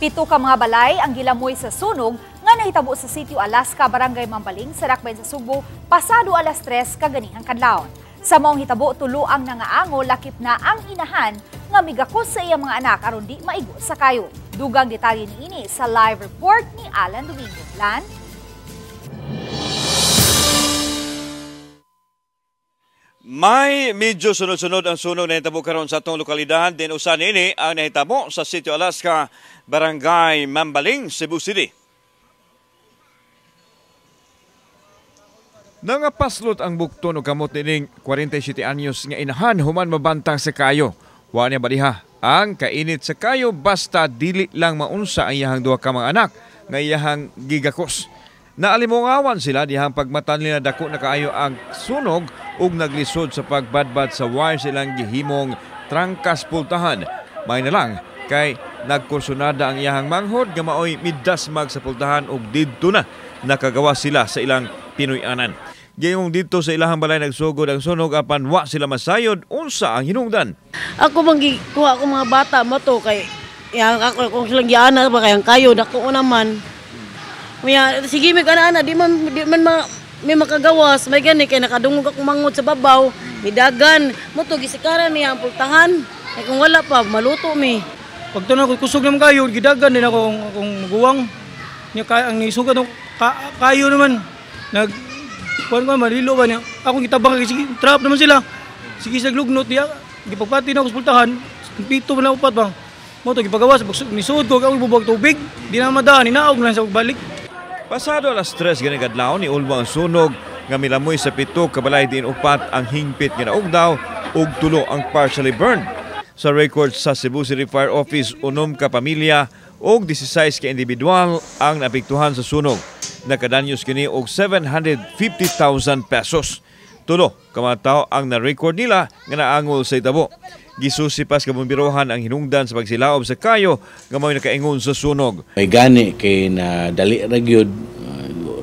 7 ka mga balay ang gilamoy sa sunog nga nahitabo sa Sitio Alaska, Barangay Mambaling, sa Dakbayan sa Subo, pasado alas 3 kaganihang kadlawon. Sa maong hitabo, tulo ang nangaango, lakip na ang inahan nga migakos sa iyang mga anak aron di maigo sa kayo. Dugang detalye niini sa live report ni Alan Domingo. Lan? May medyo sunod-sunod ang sunog na nahitabo karon sa atong lokalidad. Din usa niini ang nahitabo sa Sitio Alaska, Barangay Mambaling, Cebu City. Nangapaslot ang bukton o kamot nining 47 anyos nga inahan human mabantang sa kayo. Wa niya baliha ang kainit sa kayo basta dili lang maunsa ang iyahang duha ka mga anak nga iyahang gigakos. Naalimongawan sila dihang pagmatan nila dako na kaayo ang sunog ug naglisod sa pagbadbad sa wire silang gihimong trangkas pultahan. May na lang kay nagkursunada ang iyahang manghod nga maoy midasmag sa pultahan ug didto na nakagawa sila sa ilang Pinoy-anan. Gayong dito sa ilahang balay nagsugod ang sunog apan wa sila masayod unsa ang hinungdan. Ako bang kuha ko mga bata mo to kay yang ako kung silang giana ba kayang kayo dako naman. Maya sige mig ana di man may makagawas may gani kay nakadungog ako mangod sa babaw midagan mo to gisikaran niya ang pultahan kay kung wala pa maluto mi. Pag tunan ko kusog naman kayo gidagan din ako kung guwang niya kay ang nisugad kayo naman nag kuan ko malilo ba niya ako gitabang kay sige trap naman sila sige sa glugnot diya gipagpati na ako sa pultahan pito man upat bang mo to gipagawas nisuod ko ako bubag tubig di na madaan inaog lang sa pagbalik. Pasado alas 3 gani kadlaw ni ulmo ang sunog nga milamoy sa 7 ka balay din upat ang hingpit nga naugdaw ug 3 ang partially burned. Sa record sa Cebu City Fire Office, 6 ka pamilya ug 16 ka individual ang naapektuhan sa sunog. Nakadanyos kini og 750,000 pesos. 3 ka mga tawo ang na-record nila nga naangol sa hitabo. Gisusipas ka bumbirohan ang hinungdan sa pagsilaob sa kayo nga may nakaingon sa sunog. May gani kay na dali ra gyud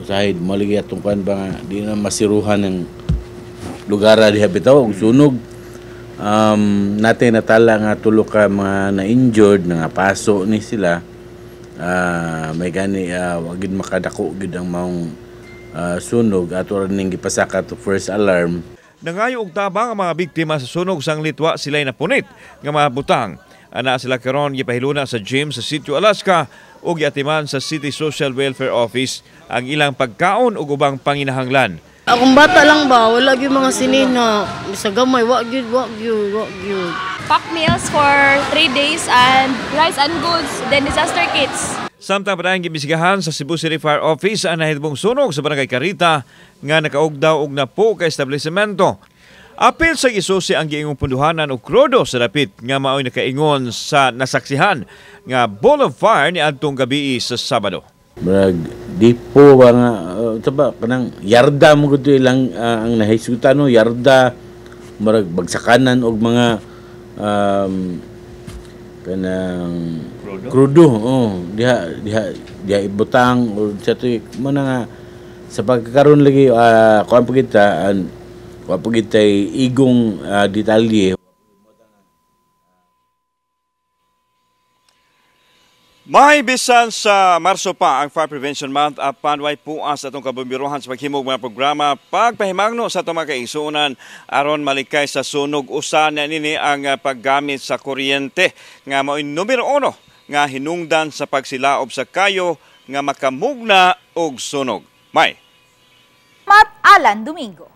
sahid mo lagi atong kan ba di na masiruhan ng lugar diha bitaw og sunog. Natin natala nga tulo ka mga na-injured nga paso ni sila. May gani wagid makadako gid ang maong sunog ato ning gipasaka to first alarm. Nangayo og tabang ang mga biktima sa sunog sang litwa sila'y napunit nga mga butang. Ana sila karon gipahiluna sa gym sa Sitio Alaska ug giatiman sa City Social Welfare Office ang ilang pagkaon ug ubang panginahanglan. Akong bata lang ba wala gyud mga sinina sa gamay wa gyud. Pack meals for 3 days and rice and goods then disaster kits. Samtang padayang gibisigahan sa Cebu City Fire Office ang nahitabong sunog sa Barangay Carita nga nakaugdaw og napo ka establishmento. Apil sa isusi ang giingong punduhanan og krodo sa dapit nga maoy nakaingon sa nasaksihan nga ball of fire ni adtong gabi sa Sabado. Brag di po ba nga taba kanang yarda mo gud ilang ang nahisgutan no yarda marag bagsakanan og mga kanang krudo diha ibutang o sa tuy mo na nga sa pagkakaroon lagi kuan po kita igong detalye. May bisan sa Marso pa ang Fire Prevention Month apan way puas atong kabumbirohan sa paghimog mga programa pagpahimangno sa atong mga kaigsuonan aron malikay sa sunog. Usa na nini ang paggamit sa kuryente nga mao'y numero 1 nga hinungdan sa pagsilaob sa kayo nga makamugna og sunog. May Alan Domingo.